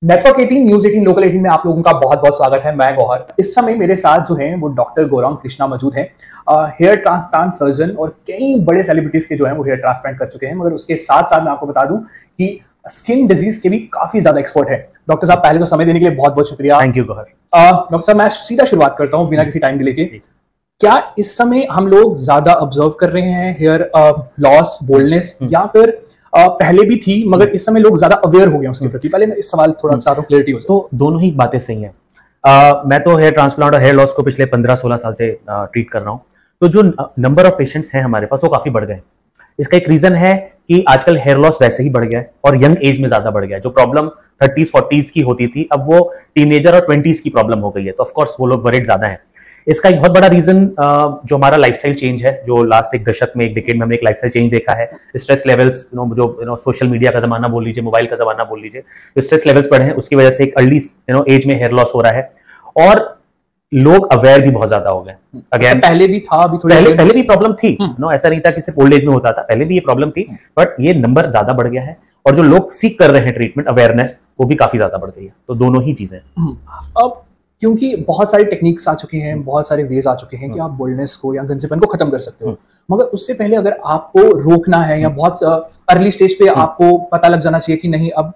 Network 18 news 18 local 18 में आप लोगों का बहुत बहुत स्वागत है। मैं गौहर। इस समय मेरे साथ जो हैं वो डॉक्टर गौरांग कृष्णा मौजूद हैं, हेयर ट्रांसप्लांट सर्जन और कई बड़े सेलिब्रिटीज के जो हैं वो हेयर ट्रांसप्लांट कर चुके हैं। मगर उसके साथ साथ मैं आपको बता दूं कि स्किन डिजीज के भी काफी ज्यादा एक्सपर्ट है। डॉक्टर साहब, पहले तो समय देने के लिए बहुत बहुत शुक्रिया। Thank you Gauhar. डॉक्टर साहब, मैं सीधा शुरुआत करता हूँ बिना किसी टाइम डिले के। क्या इस समय हम लोग ज्यादा ऑब्जर्व कर रहे हैं हेयर लॉस, बोल्डनेस, या फिर पहले भी थी मगर इस समय लोग ज्यादा अवेयर हो गए उसके प्रति? पहले मैं इस सवाल थोड़ा सा क्लियरिटी हो जाए। तो दोनों ही बातें सही हैं। मैं तो हेयर ट्रांसप्लांट और हेयर लॉस को पिछले 15-16 साल से ट्रीट कर रहा हूं। तो जो नंबर ऑफ पेशेंट्स हैं हमारे पास वो काफी बढ़ गए। इसका एक रीजन है कि आजकल हेयर लॉस वैसे ही बढ़ गया है और यंग एज में ज्यादा बढ़ गया है। जो प्रॉब्लम 30s 40s की होती थी अब वो टीनेजर और 20s की प्रॉब्लम हो गई है। तो ऑफकोर्स वो लोग वरीड ज्यादा है। इसका एक बहुत बड़ा रीजन जो हमारा लाइफस्टाइल चेंज है, जो लास्ट एक दशक में, एक डिकेड में हमने एक लाइफस्टाइल चेंज देखा है। स्ट्रेस लेवल्स, जो सोशल मीडिया का जमाना बोल लीजिए, मोबाइल का जमाना बोल लीजिए, जो स्ट्रेस लेवल्स बढ़े हैं उसकी वजह से एक अर्ली एज में हेयर लॉस हो रहा है। और लोग अवेयर भी बहुत ज्यादा हो गए। अगेन पहले भी था, अभी पहले भी प्रॉब्लम थी। ऐसा नहीं था कि सिर्फ ओल्ड एज में होता था, पहले भी ये प्रॉब्लम थी, बट ये नंबर ज्यादा बढ़ गया है। और जो लोग सीख कर रहे हैं ट्रीटमेंट, अवेयरनेस, वो भी काफी ज्यादा बढ़ गई है। तो दोनों ही चीजें। अब क्योंकि बहुत सारी टेक्निक्स आ चुकी हैं, बहुत सारे वेज आ चुके हैं कि आप बोल्डनेस को या गंजेपन को खत्म कर सकते हो, मगर उससे पहले अगर आपको रोकना है या बहुत अर्ली स्टेज पे आपको पता लग जाना चाहिए कि नहीं अब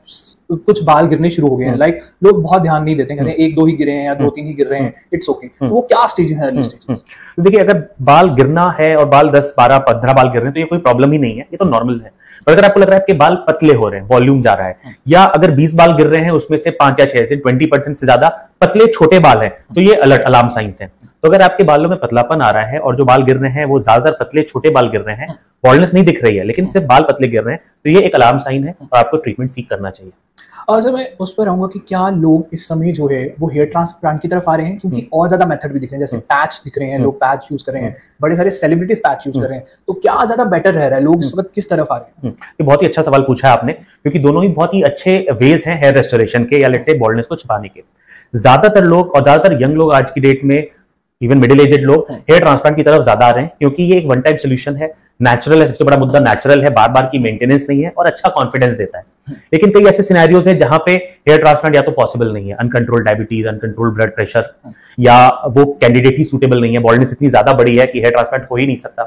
कुछ बाल गिरने शुरू हो गए हैं, लाइक लोग बहुत ध्यान नहीं देते, कहते हैं 1-2 ही गिरे हैं या 2-3 ही गिर रहे हैं, इट्स ओके, तो वो क्या स्टेज है अर्ली स्टेजेस? देखिए, अगर बाल गिरना है और बाल 10, 12, 15 बाल गिर रहे हैं तो ये कोई प्रॉब्लम ही नहीं है, ये तो नॉर्मल है। पर अगर आपको लग रहा है कि बाल पतले हो रहे हैं, वॉल्यूम जा रहा है, या अगर 20 बाल गिर रहे हैं उसमें से 5 या 6 से 20% से ज्यादा पतले छोटे बाल हैं, तो ये अलर्ट अलार्म साइंस है। तो अगर आपके बालों में पतलापन आ रहा है और जो बाल गिर रहे हैं वो ज्यादातर पतले छोटे बाल गिर रहे हैं, बॉल्डनेस नहीं दिख रही है लेकिन सिर्फ बाल पतले गिर रहे हैं, तो ये एक अलार्म साइन है और आपको ट्रीटमेंट सीख करना चाहिए। और जब मैं उस पर रहूंगा कि क्या लोग इस समय जो है वो हेयर ट्रांसप्लांट की तरफ आ रहे हैं, क्योंकि और ज्यादा मेथड भी दिख रहे हैं, जैसे पैच दिख रहे हैं, लोग पैच यूज कर रहे हैं, बड़े सारे सेलिब्रिटीज पैच यूज कर रहे हैं, तो क्या ज्यादा बेटर रह रहा है? लोग इस वक्त किस तरफ आ रहे हैं? ये बहुत ही अच्छा सवाल पूछा है आपने, क्योंकि दोनों ही बहुत ही अच्छे वेज हैं हेयर रेस्टोरेशन के, या लेट्स से बॉल्डनेस को छिपाने के। ज्यादातर लोग और ज्यादातर यंग लोग आज की डेट में, इवन मिडिल एजेड लोग, हेयर ट्रांसप्लांट की तरफ ज्यादा आ रहे हैं, क्योंकि ये एक वन टाइम सोल्यूशन है, नेचुरल है। सबसे बड़ा मुद्दा नेचुरल है, बार बार की मेंटेनेंस नहीं है और अच्छा कॉन्फिडेंस देता है। लेकिन कई ऐसे सिनेरियोज हैं जहां पे हेयर ट्रांसप्लांट या तो पॉसिबल नहीं है, uncontrolled diabetes, uncontrolled blood pressure, या वो कैंडिडेट ही सूटेबल नहीं है, बॉल्डनेस इतनी ज्यादा बड़ी है कि हेयर ट्रांसप्लांट हो ही नहीं सकता।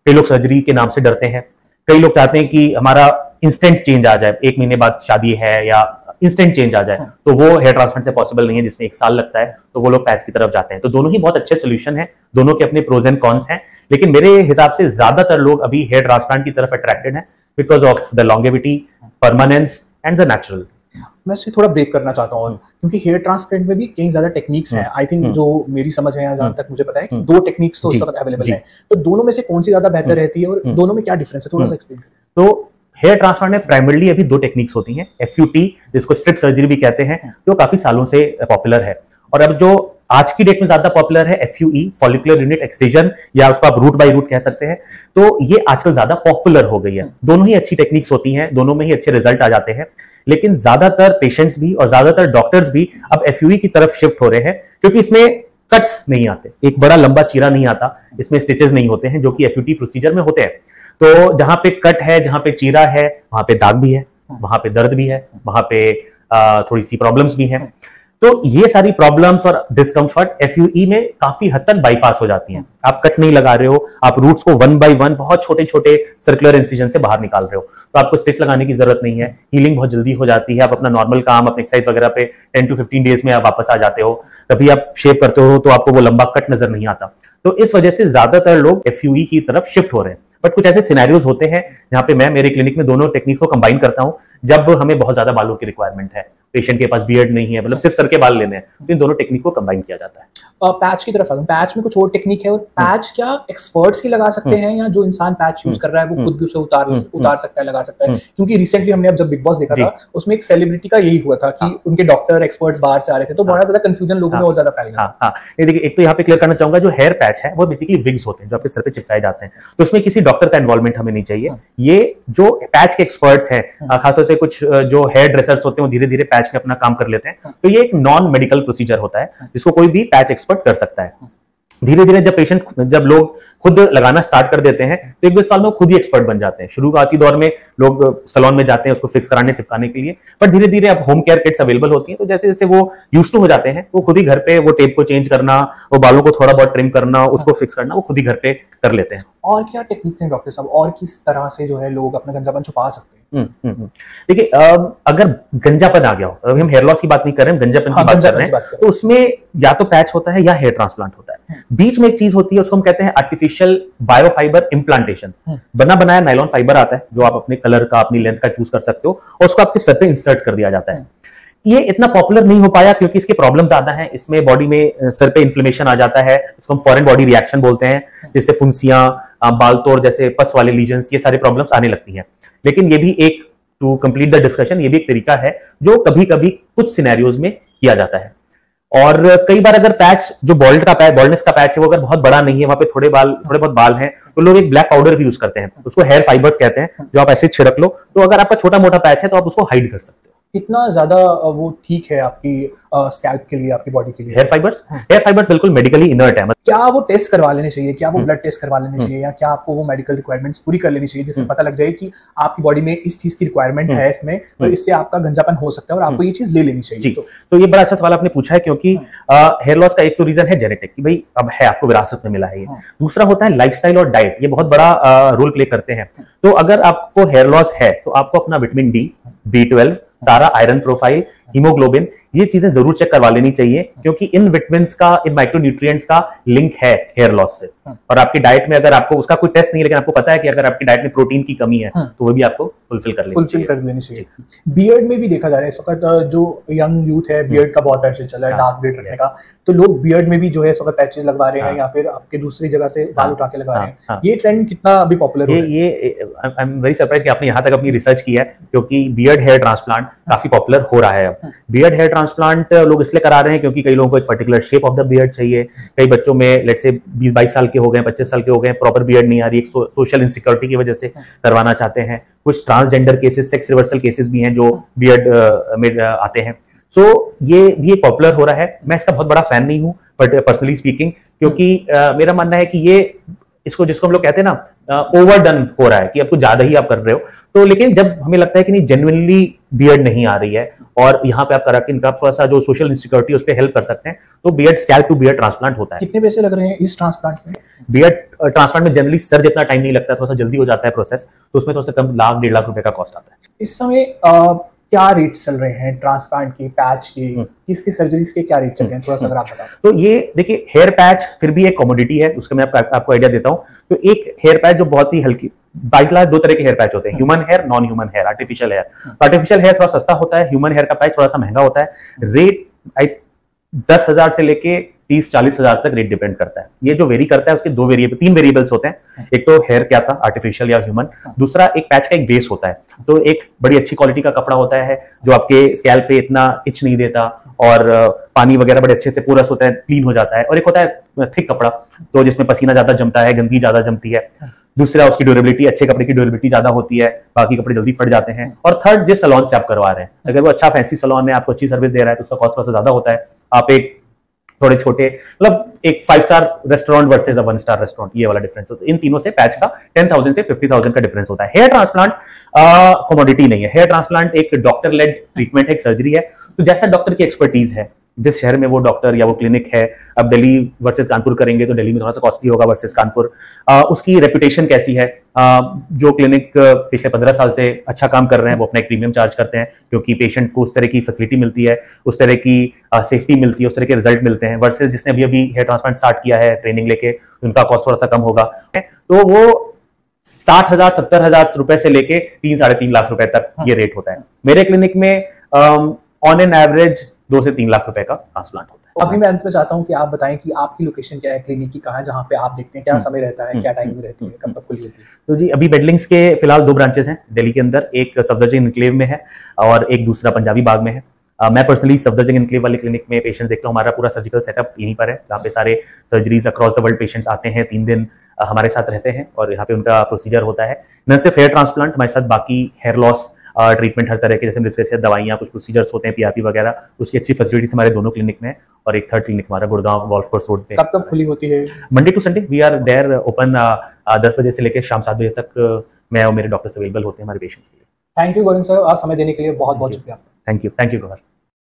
कई लोग सर्जरी के नाम से डरते हैं। कई लोग चाहते हैं कि हमारा इंस्टेंट चेंज आ जाए, 1 महीने बाद शादी है या इंस्टेंट चेंज आ जाए, तो वो हेयर ट्रांसप्लांट से पॉसिबल नहीं है, जिसमें 1 साल लगता है, तो वो लोग पैच की तरफ जाते हैं। तो दोनों ही बहुत अच्छे सोल्यूशन हैं, दोनों के अपने प्रोज एंड कॉन्स हैं, लेकिन मेरे हिसाब से ज्यादातर लोग अभी हेयर ट्रांसप्लांट की तरफ अट्रैक्टेड हैं because of the longevity, permanence and the natural. मैं इससे थोड़ा ब्रेक करना चाहता हूँ, क्योंकि हेयर ट्रांसप्लांट में भी कई ज्यादा टेक्निक्स हैं। आई थिंक जो मेरी समझ है, जहां तक मुझे पता है कि 2 टेक्निक्स तो उस वक्त अवेलेबल है, तो दोनों में से कौन सी ज्यादा बेहतर रहती है और दोनों में क्या डिफरेंस है, थोड़ा सा एक्सप्लेन करें। तो हेयर ट्रांसप्लांट में प्राइमरली अभी 2 टेक्निक्स होती हैं। FUT, जिसको स्ट्रिप सर्जरी भी कहते हैं, जो काफी सालों से पॉपुलर है, और अब जो आज की डेट में ज्यादा पॉपुलर है FUE, फॉलिकुलर यूनिट एक्ससिजन, या उसको आप रूट बाय रूट कह सकते हैं। तो ये आजकल ज्यादा पॉपुलर हो गई है। दोनों ही अच्छी टेक्निक्स होती हैं, दोनों में ही अच्छे रिजल्ट आ जाते हैं, लेकिन ज्यादातर पेशेंट्स भी और ज्यादातर डॉक्टर्स भी अब FUE की तरफ शिफ्ट हो रहे हैं, क्योंकि इसमें कट्स नहीं आते, एक बड़ा लंबा चीरा नहीं आता, इसमें स्टिचेस नहीं होते हैं, जो कि FUT प्रोसीजर में होते हैं। तो जहां पे कट है, जहां पे चीरा है, वहां पे दाग भी है, वहां पे दर्द भी है, वहां पे थोड़ी सी प्रॉब्लम्स भी हैं। तो ये सारी प्रॉब्लम्स और डिस्कंफर्ट FUE में काफी हद तक बाईपास हो जाती हैं। आप कट नहीं लगा रहे हो, आप रूट्स को 1 बाय 1 बहुत छोटे छोटे सर्कुलर इंसिजन से बाहर निकाल रहे हो, तो आपको स्टिच लगाने की जरूरत नहीं है, हीलिंग बहुत जल्दी हो जाती है। आप अपना नॉर्मल काम, अपने एक्सरसाइज वगैरह पे 10 to 15 डेज में आप वापस आ जाते हो। कभी आप शेव करते हो तो आपको वो लंबा कट नजर नहीं आता। तो इस वजह से ज्यादातर लोग FUE की तरफ शिफ्ट हो रहे हैं। बट कुछ ऐसे सिनेरियोज होते हैं जहां पे मैं मेरे क्लिनिक में दोनों टेक्निक को कंबाइन करता हूं, जब हमें बहुत ज्यादा बालों की रिक्वायरमेंट है, पेशेंट के पास बियर्ड नहीं है, मतलब सिर्फ सर के बाल लेने हैं, तो इन दोनों टेक्निक को कंबाइन किया जाता है। पैच की तरफ आता हूं। पैच में कुछ और टेक्निक है, और पैच क्या एक्सपर्ट्स ही लगा सकते हैं, या जो इंसान पैच यूज कर रहा है वो खुद भी उसे उतार सकता है, लगा सकता है? क्योंकि रिसेंटली हमने अब जब बिग बॉस देखा था, उसमें एक सेलिब्रिटी का यही हुआ था कि उनके डॉक्टर एक्सपर्ट्स बाहर से आ रहे थे, तो बड़ा ज्यादा कंफ्यूजन लोगों में और ज्यादा फैल गया। ये देखिए, एक तो यहाँ पे क्लियर करना चाहूंगा, जो हेयर पैच है वो बेसिकली विग्स होते हैं जो आपके सर पे चिपकाए जाते हैं, तो उसमें किसी डॉक्टर का इन्वॉल्वमेंट हमें नहीं चाहिए। ये जो पैच के एक्सपर्ट्स हैं, खासतौर से कुछ जो हेयर ड्रेसर्स होते हैं, वो धीरे धीरे पैच में अपना काम कर लेते हैं, तो ये एक नॉन मेडिकल प्रोसीजर होता है जिसको कोई भी पैच एक्सपर्ट कर सकता है। धीरे धीरे जब लोग खुद लगाना स्टार्ट कर देते हैं तो 1-2 साल में खुद ही एक्सपर्ट बन जाते हैं। शुरुआती दौर में लोग सैलून में जाते हैं उसको फिक्स कराने चिपकाने के लिए, पर धीरे धीरे अब होम केयर किट्स अवेलेबल होती हैं, तो जैसे जैसे वो यूज्ड टू हो जाते हैं वो खुद ही घर पे वो टेप को चेंज करना, वो बालों को थोड़ा बहुत ट्रिम करना, उसको फिक्स करना, वो खुद ही घर पे कर लेते हैं। और क्या टेक्निक है डॉक्टर साहब, और किस तरह से जो है लोग अपना गंजापन छुपा सकते हैं? देखिए, अगर गंजापन आ गया हो, अभी हम हेयर लॉस की बात नहीं कर रहे हैं, गंजापन की बात कर रहे हैं, तो उसमें या तो पैच होता है या हेयर ट्रांसप्लांट होता है। बीच में एक चीज होती है उसको हम कहते हैं आर्टिफिशियल बायोफाइबर इम्प्लांटेशन। बना बनाया नायलॉन फाइबर आता है जो आप अपने कलर का, अपनी लेंथ का चूज कर सकते हो, और उसको आपके सर पे इंसर्ट कर दिया जाता है। ये इतना पॉपुलर नहीं हो पाया क्योंकि इसके प्रॉब्लम ज्यादा हैं। इसमें बॉडी में सर पे इन्फ्लेमेशन आ जाता है, इसको हम फॉरेन बॉडी रिएक्शन बोलते हैं, जिससे फुंसियां, बाल तोड़ जैसे पस वाले लीजन्स, ये सारे प्रॉब्लम्स आने लगती हैं। लेकिन ये भी एक, टू कंप्लीट द डिस्कशन, ये भी एक तरीका है जो कभी कभी कुछ सिनेरियोज में किया जाता है। और कई बार अगर पैच जो बॉल्डनेस का पैच है वो अगर बहुत बड़ा नहीं है, वहां पे थोड़े बहुत बाल हैं, तो लोग एक ब्लैक पाउडर भी यूज करते हैं, उसको हेयर फाइबर्स कहते हैं, जो आप ऐसे छिड़क लो, तो अगर आपका छोटा मोटा पैच है तो आप उसको हाइड कर सकते हो। कितना ज्यादा वो ठीक है आपकी स्कैल्प के लिए, आपकी बॉडी के लिए? हेयर फाइबर्स बिल्कुल मेडिकली इनर्ट है। क्या वो टेस्ट करवा लेने चाहिए, क्या वो ब्लड टेस्ट करवा लेने चाहिए, या क्या आपको वो मेडिकल रिक्वायरमेंट्स पूरी कर लेनी चाहिए जिससे पता लग जाए कि आपकी बॉडी में इस चीज की रिक्वायरमेंट है इसमें, तो इससे आपका गंजापन हो सकता है और आपको ये चीज ले लेनी चाहिए? तो ये बड़ा अच्छा सवाल आपने पूछा है, क्योंकि हेयर लॉस का एक तो रीजन है जेनेटिक, कि भाई अब है, आपको विरासत में मिला है ये। दूसरा होता है लाइफस्टाइल और डाइट, ये बहुत बड़ा रोल प्ले करते हैं। तो अगर आपको हेयर लॉस है तो आपको अपना विटामिन डी, B12, सारा आयरन प्रोफाइल, हीमोग्लोबिन, ये चीजें जरूर चेक करवा लेनी चाहिए, क्योंकि इन विटामिन्स का, इन माइक्रोन्यूट्रिएंट्स का लिंक है हेयर लॉस से। और आपकी डाइट में अगर आपको उसका कोई टेस्ट नहीं है, लेकिन आपको पता है कि अगर आपकी डाइट में प्रोटीन की कमी है तो वो भी आपको फुलफिल कर लेनी चाहिए। बियर्ड में भी देखा जा रहा है इस वक्त जो यंग यूथ है, बियर्ड का बहुत फैशन चल रहा है, डार्क बियर्ड रखने का, तो लोग बियर्ड में भी जो है इस वक्त पैचेस लगवा रहे हैं या फिर आपके दूसरी जगह से बाल उठा के लगा रहे हैं। ये ट्रेंड कितना अभी पॉपुलर है? ये आई एम वेरी सरप्राइज कि आपने यहाँ तक अपनी रिसर्च की है, क्योंकि बियर्ड हेयर ट्रांसप्लांट काफी पॉपुलर हो रहा है अब। बियर्ड हेयर ट्रांसप्लांट लोग इसलिए करा रहे हैं क्योंकि कई लोगों को एक particular shape of the beard चाहिए, कई बच्चों में लेट्स से 20-22 साल के हो गए, 25 साल के हो गए, प्रॉपर बियर्ड नहीं आ रही, एक सोशल इनसिक्योरिटी की वजह से करवाना चाहते हैं। कुछ transgender cases, sex reversal cases भी हैं जो बियर्ड में आते हैं। सो ये भी पॉपुलर हो रहा है। मैं इसका बहुत बड़ा फैन नहीं हूं बट पर्सनली स्पीकिंग, क्योंकि मेरा मानना है कि ये इसको, जिसको हम लोग कहते हैं ना, ओवरडन हो रहा है कि अब कुछ ज्यादा ही आप कर रहे हो। तो लेकिन जब हमें लगता है कि नहीं, जेन्युइनली बियर्ड नहीं आ रही है और यहाँ पे आप करा के इनका थोड़ा सा जो सोशल इंसिक्योरिटी उस पर हेल्प कर सकते हैं, तो beard scalp to beard transplant होता है। कितने पैसे लग रहे हैं इस ट्रांसप्लांट में? बियर्ड ट्रांसप्लांट में जनरली सर जितना टाइम नहीं लगता, थोड़ा सा जल्दी हो जाता है प्रोसेस, तो उसमें थोड़ा सा कम, 1.5 लाख रुपए का कॉस्ट आता है। इस समय क्या रेट चल रहे हैं ट्रांसप्लांट के, पैच के, किसकी सर्जरीज के क्या रेट चल रहे हैं, थोड़ा सा अगर आप बताओ। तो ये देखिए, हेयर पैच फिर भी एक कमोडिटी है, उसका मैं आपको आइडिया देता हूँ। तो एक हेयर पैच जो बहुत ही हल्की, 22 लाख 2 तरह के हेयर पैच होते हैं, human hair, non human hair, artificial hair. तो आर्टिफिशियल हेयर थोड़ा सस्ता होता है, ह्यूमन हेयर का पैच थोड़ा सा महंगा होता है। रेट 10,000 से लेके 30-40 हजार तक रेट डिपेंड करता है। ये जो वेरी करता है उसके 3 वेरिएबल्स होते हैं। एक तो हेयर क्या था, आर्टिफिशियल या ह्यूमन, दूसरा एक पैच का एक बेस होता है। तो एक बड़ी अच्छी क्वालिटी का कपड़ा होता है जो आपके स्कैल्प पे इतना इच नहीं देता और पानी वगैरह बड़े अच्छे से पोरस होता है, क्लीन हो जाता है। और एक होता है थिक कपड़ा, तो जिसमें पसीना ज्यादा जमता है, गंदगी ज्यादा जमती है। दूसरा, उसकी ड्यूरेबिलिटी, अच्छे कपड़े की ड्यूरेबिलिटी ज्यादा होती है, बाकी कपड़े जल्दी फट जाते हैं। और थर्ड, जिस सैलून से आप करवा रहे हैं, अगर वो अच्छा फैंसी सैलून है, आपको अच्छी सर्विस दे रहा है, तो उसका कॉस्ट थोड़ा सा ज्यादा होता है। आप एक थोड़े छोटे, मतलब एक 5 star restaurant versus 1 star restaurant, ये वाला डिफरेंस होता है। इन तीनों से पैच का 10,000 से 50,000 का डिफरेंस होता है। हेयर ट्रांसप्लांट कमोडिटी नहीं है। हेयर ट्रांसप्लांट एक डॉक्टर लेड ट्रीटमेंट है, एक सर्जरी है। तो जैसा डॉक्टर की एक्सपर्टीज है, जिस शहर में वो डॉक्टर या वो क्लिनिक है, अब दिल्ली वर्सेस कानपुर करेंगे तो दिल्ली में थोड़ा सा कॉस्टली होगा वर्सेस कानपुर। उसकी रेपुटेशन कैसी है, जो क्लिनिक पिछले 15 साल से अच्छा काम कर रहे हैं वो अपना एक प्रीमियम चार्ज करते हैं, क्योंकि पेशेंट को उस तरह की फैसिलिटी मिलती है, उस तरह की सेफ्टी मिलती है, उस तरह के रिजल्ट मिलते हैं। वर्सेस जिसने अभी हेयर ट्रांसप्लांट स्टार्ट किया है ट्रेनिंग लेके, उनका कॉस्ट थोड़ा सा कम होगा। तो वो 60,000 70,000 रुपए से लेके 3-3.5 लाख रुपए तक ये रेट होता है। मेरे क्लिनिक में ऑन एन एवरेज 2 से 3 लाख रुपए का ट्रांसप्लांट होता है। अभी मैं अंत में चाहता हूँ कि आप बताएं कि आपकी लोकेशन क्या है, क्लिनिक की कहाँ है, जहाँ पे आप देखते हैं, क्या समय रहता है, क्या टाइमिंग रहती है, कब तक खुली होती है? तो जी, अभी बेडलिंग्स के फिलहाल 2 ब्रांचेस हैं दिल्ली के अंदर, एक सफदरजंग एनक्लेव में है और एक दूसरा पंजाबी बाग में है। मैं पर्सनली सफदरजंग एनक्लेव वाले क्लिनिक में पेशेंट देखता हूँ। हमारा पूरा सर्जिकल सेटअप यहीं पर है, जहाँ पे सारे surgeries across the world patients आते हैं, 3 दिन हमारे साथ रहते हैं और यहाँ पे उनका प्रोसीजर होता है। न सिर्फ हेयर ट्रांसप्लांट, हमारे साथ बाकी हेयर लॉस ट्रीटमेंट हर तरह के, जैसे डिस्कस किया, दवाइयाँ, कुछ प्रोसीजर्स होते हैं पीआरपी वगैरह, उसकी अच्छी फैसिलिटीज हमारे दोनों क्लिनिक में है। और एक थर्ड क्लिनिक हमारा गुड़गांव गोल्फ कोर्स रोड पे। कब खुली होती है? Monday to Sunday we are there open 10 बजे से लेकर शाम 7 बजे तक मैं और मेरे डॉक्टर्स अवेलेबल होते हैं हमारे पेशेंट्स के लिए। थैंक यू गोविंद सर, आज समय देने के लिए बहुत बहुत शुक्रिया। Thank you Gauhar.